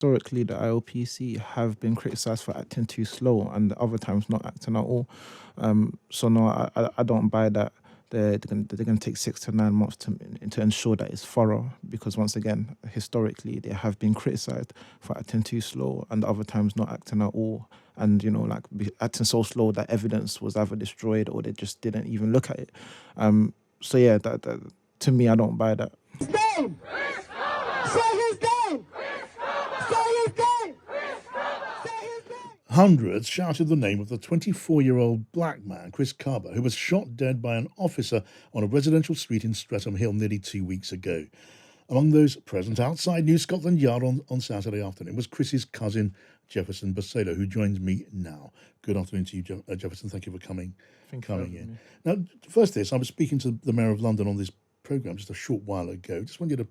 Historically, the IOPC have been criticised for acting too slow and other times not acting at all. So no, I don't buy that. They're gonna take 6 to 9 months to ensure that it's thorough, because once again, historically, they have been criticised for acting too slow and other times not acting at all. And like acting so slow that evidence was either destroyed or they just didn't even look at it. So yeah, that to me, I don't buy that. Name! Say his name! Say his name! Say his name! Hundreds shouted the name of the 24-year-old black man, Chris Kaba, who was shot dead by an officer on a residential street in Streatham Hill nearly 2 weeks ago. Among those present outside New Scotland Yard on Saturday afternoon was Chris's cousin, Jefferson Bosela, who joins me now. Good afternoon to you, Jefferson. Thank you for coming in. Now, first I was speaking to the Mayor of London on this programme just a short while ago. Just want you to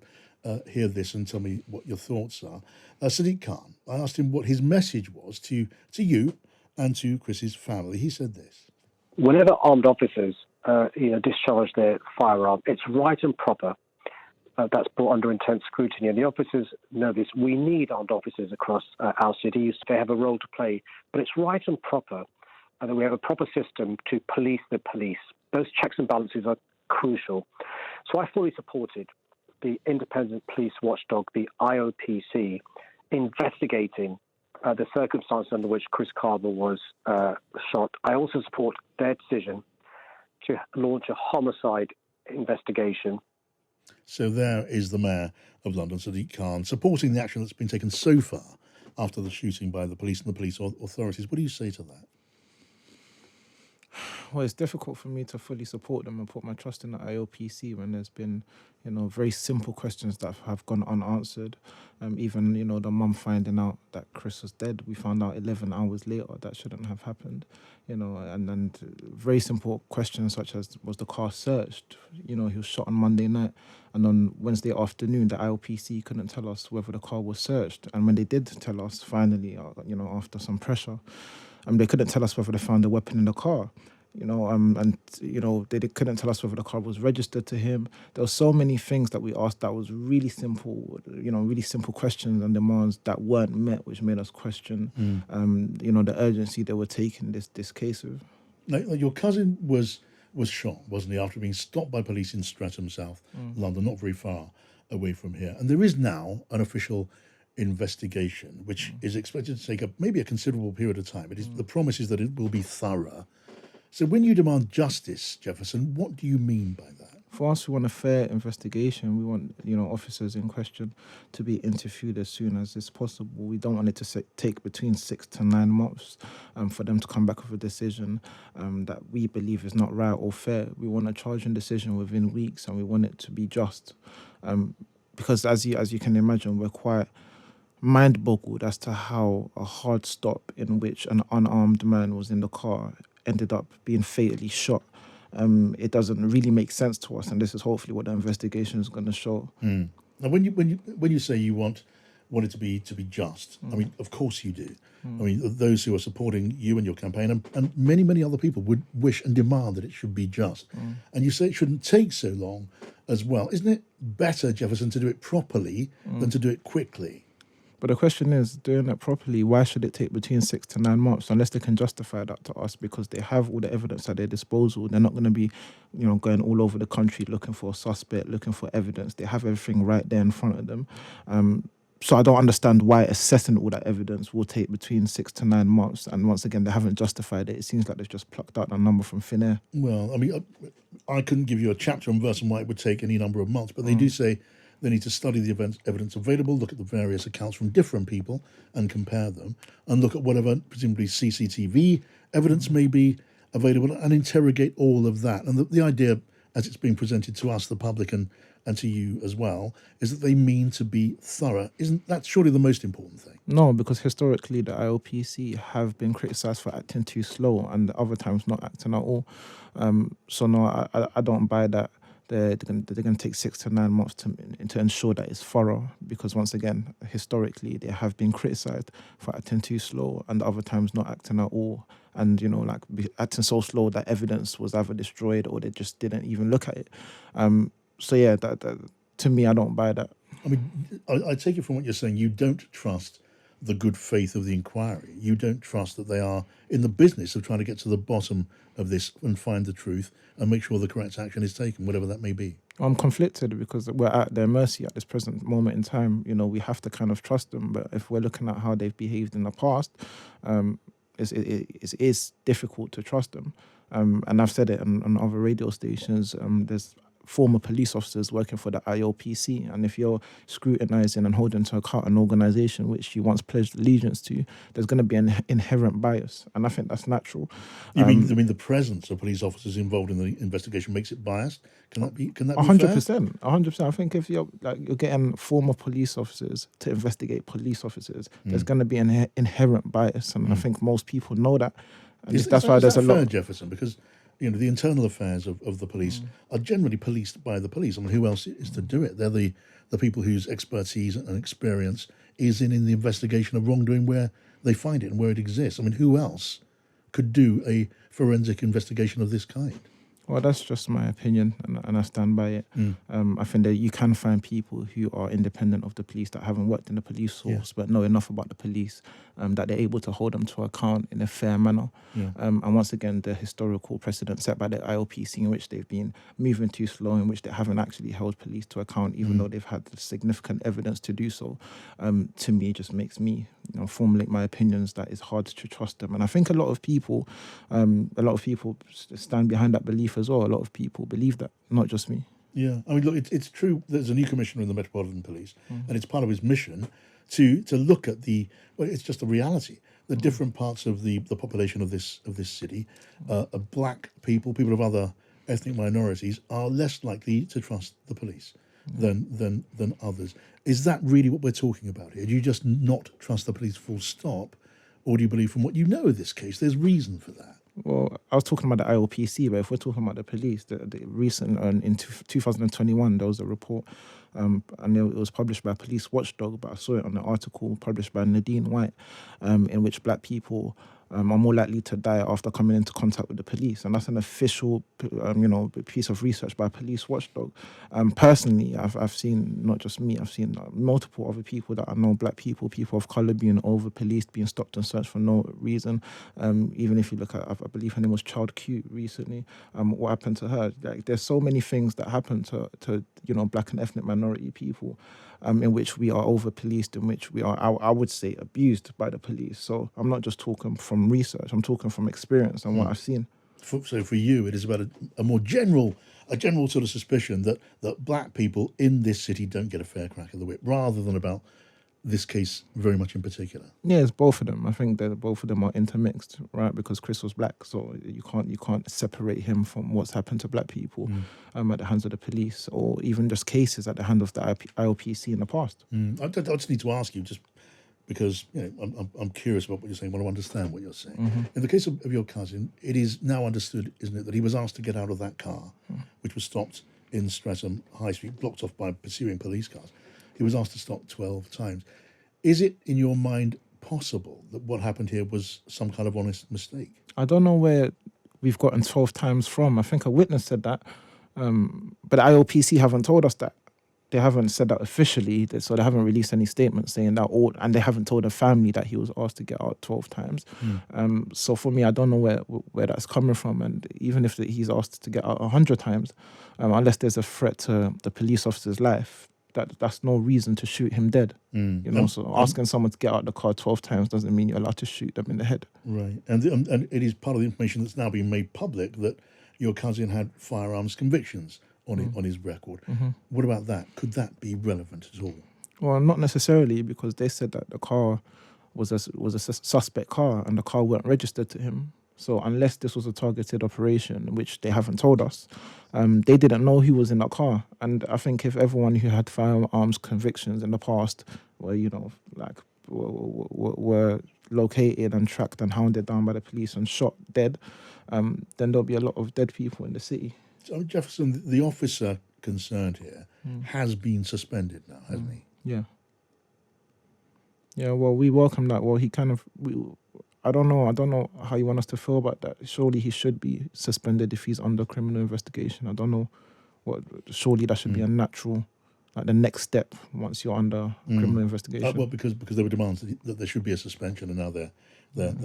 hear this and tell me what your thoughts are. Sadiq Khan, I asked him what his message was to you and to Chris's family. He said this. Whenever armed officers discharge their firearm, it's right and proper. That's brought under intense scrutiny, and the officers know this. We need armed officers across our cities. They have a role to play, but it's right and proper that we have a proper system to police the police. Those checks and balances are crucial. So I fully supported the independent police watchdog, the IOPC, investigating the circumstances under which Chris Kaba was shot. I also support their decision to launch a homicide investigation. So there is the Mayor of London, Sadiq Khan, supporting the action that's been taken so far after the shooting by the police and the police authorities. What do you say to that? Well, it's difficult for me to fully support them and put my trust in the IOPC when there's been, very simple questions that have gone unanswered. Even, the mum finding out that Chris was dead, we found out 11 hours later that shouldn't have happened. And very simple questions such as, was the car searched? He was shot on Monday night, and on Wednesday afternoon, the IOPC couldn't tell us whether the car was searched. And when they did tell us, finally, after some pressure, they couldn't tell us whether they found a weapon in the car. They couldn't tell us whether the car was registered to him. There were so many things that we asked that was really simple, really simple questions and demands that weren't met, which made us question, the urgency they were taking this case with. Now, your cousin was shot, wasn't he, after being stopped by police in Streatham, South London, not very far away from here. And there is now an official investigation, which is expected to take maybe a considerable period of time. The promise is that it will be thorough. So when you demand justice, Jefferson, what do you mean by that? For us, we want a fair investigation. We want, officers in question to be interviewed as soon as it's possible. We don't want it to take between 6 to 9 months for them to come back with a decision that we believe is not right or fair. We want a charging decision within weeks, and we want it to be just. Because as you can imagine, we're quite mind-boggled as to how a hard stop in which an unarmed man was in the car ended up being fatally shot. It doesn't really make sense to us, and this is hopefully what the investigation is going to show. Now, when you say you want it to be just, I mean, of course you do. I mean, those who are supporting you and your campaign, and many other people would wish and demand that it should be just. And you say it shouldn't take so long as well. Isn't it better, Jefferson, to do it properly than to do it quickly? But the question is, doing it properly, why should it take between 6 to 9 months? Unless they can justify that to us, because they have all the evidence at their disposal. They're not going to be, going all over the country looking for a suspect, looking for evidence. They have everything right there in front of them. So I don't understand why assessing all that evidence will take between 6 to 9 months. And once again, they haven't justified it. It seems like they've just plucked out a number from thin air. Well, I mean, I couldn't give you a chapter and verse on why it would take any number of months, but they do say they need to study the evidence available, look at the various accounts from different people and compare them, and look at whatever presumably CCTV evidence may be available and interrogate all of that. And the idea, as it's being presented to us, the public, and to you as well, is that they mean to be thorough. Isn't that surely the most important thing? No, because historically the IOPC have been criticised for acting too slow and other times not acting at all. So no, I don't buy that. They're going to take 6 to 9 months to ensure that it's thorough, because once again, historically, they have been criticised for acting too slow and other times not acting at all. And, acting so slow that evidence was either destroyed or they just didn't even look at it. So yeah, that to me, I don't buy that. I mean, I take it from what you're saying, you don't trust the good faith of the inquiry. You don't trust that they are in the business of trying to get to the bottom of this and find the truth and make sure the correct action is taken, whatever that may be. I'm conflicted because we're at their mercy at this present moment in time. You know, we have to kind of trust them. But if we're looking at how they've behaved in the past, it is difficult to trust them. And I've said it on other radio stations. There's former police officers working for the IOPC, and if you're scrutinizing and holding to account an organization which you once pledged allegiance to, there's going to be an inherent bias, and I think that's natural. You mean the presence of police officers involved in the investigation makes it biased? Can that be? 100%, 100%. I think if you're getting former police officers to investigate police officers, there's going to be an inherent bias, and I think most people know that. And that's why there's a lot. Jefferson, because the internal affairs of the police are generally policed by the police. I mean, who else is to do it? They're the people whose expertise and experience is in the investigation of wrongdoing where they find it and where it exists. I mean, who else could do a forensic investigation of this kind? Well, that's just my opinion, and I stand by it. I think that you can find people who are independent of the police, that haven't worked in the police force, but know enough about the police, that they're able to hold them to account in a fair manner. And once again, the historical precedent set by the IOPC, in which they've been moving too slow, in which they haven't actually held police to account, even though they've had significant evidence to do so, to me, just makes me formulate my opinions that it's hard to trust them. And I think a lot of people stand behind that belief as well. A lot of people believe that, not just me. Yeah, I mean, look, it's true. There's a new commissioner in the Metropolitan Police, and it's part of his mission to look at it's just a reality. The different parts of the population of this city, black people of other ethnic minorities, are less likely to trust the police than others. Is that really what we're talking about here? Do you just not trust the police full stop, or do you believe from what you know of this case there's reason for that? Well, I was talking about the IOPC, but if we're talking about the police, the recent, in 2021, there was a report, and it was published by Police Watchdog, but I saw it on an article published by Nadine White, in which black people are more likely to die after coming into contact with the police. And that's an official, piece of research by Police Watchdog. Personally, I've seen, not just me, I've seen multiple other people that I know, black people of colour, being over-policed, being stopped and searched for no reason. Even if you look at, I believe her name was Child Q recently, what happened to her. Like, there's so many things that happen to black and ethnic minority people, in which we are over-policed, in which we are, I would say, abused by the police. So I'm not just talking from research, I'm talking from experience and what I've seen. So for you, it is about a more general sort of suspicion that black people in this city don't get a fair crack of the whip, rather than about this case very much in particular. Yeah, it's both of them. I think that both of them are intermixed, right? Because Chris was black, so you can't separate him from what's happened to black people at the hands of the police, or even just cases at the hand of the IOPC in the past. I just need to ask you, just because I'm curious about what you're saying. I want to understand what you're saying. In the case of your cousin, it is now understood, isn't it, that he was asked to get out of that car, which was stopped in Streatham High Street, blocked off by pursuing police cars. He was asked to stop 12 times. Is it, in your mind, possible that what happened here was some kind of honest mistake? I don't know where we've gotten 12 times from. I think a witness said that, but the IOPC haven't told us that. They haven't said that officially, so they haven't released any statements saying that, and they haven't told the family that he was asked to get out 12 times. So for me, I don't know where that's coming from. And even if he's asked to get out 100 times, unless there's a threat to the police officer's life, that's no reason to shoot him dead. So asking someone to get out the car 12 times doesn't mean you're allowed to shoot them in the head. Right. And it is part of the information that's now being made public that your cousin had firearms convictions on his record. What about that? Could that be relevant at all? Well, not necessarily, because they said that the car was a suspect car and the car weren't registered to him. So unless this was a targeted operation, which they haven't told us, they didn't know who was in that car. And I think if everyone who had firearms convictions in the past were located and tracked and hounded down by the police and shot dead, then there'll be a lot of dead people in the city. So Jefferson, the officer concerned here, has been suspended now, hasn't he? Yeah. Yeah, well, we welcome that. Well, I don't know how you want us to feel about that. Surely he should be suspended if he's under criminal investigation. I don't know surely that should be a natural like the next step once you're under criminal investigation. Well, because there were demands that there should be a suspension, and now there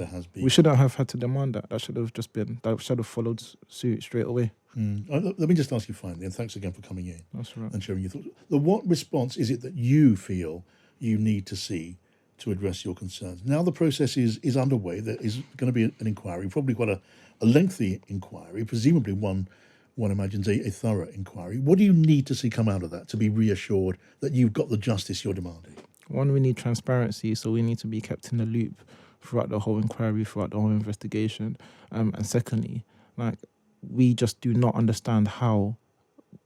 has been. We shouldn't have had to demand that. That should have followed suit straight away. Let me just ask you finally, and thanks again for coming in That's right. and sharing your thoughts. What response is it that you feel you need to see to address your concerns? Now the process is underway. There is going to be an inquiry, probably quite a lengthy inquiry, presumably one imagines a thorough inquiry. What do you need to see come out of that to be reassured that you've got the justice you're demanding? One, we need transparency, so we need to be kept in the loop throughout the whole inquiry, throughout the whole investigation. And secondly, like, we just do not understand how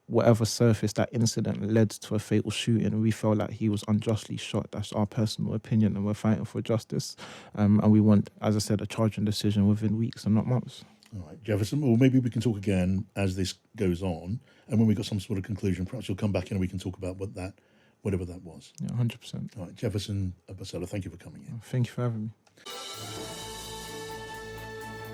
whatever surfaced that incident led to a fatal shooting. We felt like he was unjustly shot. That's our personal opinion, and we're fighting for justice. And we want, as I said, a charging decision within weeks and not months. All right, Jefferson, well, maybe we can talk again as this goes on, and when we've got some sort of conclusion, perhaps you'll come back in and we can talk about whatever that was. Yeah, 100%. All right, Jefferson Bosela, thank you for coming in. Thank you for having me.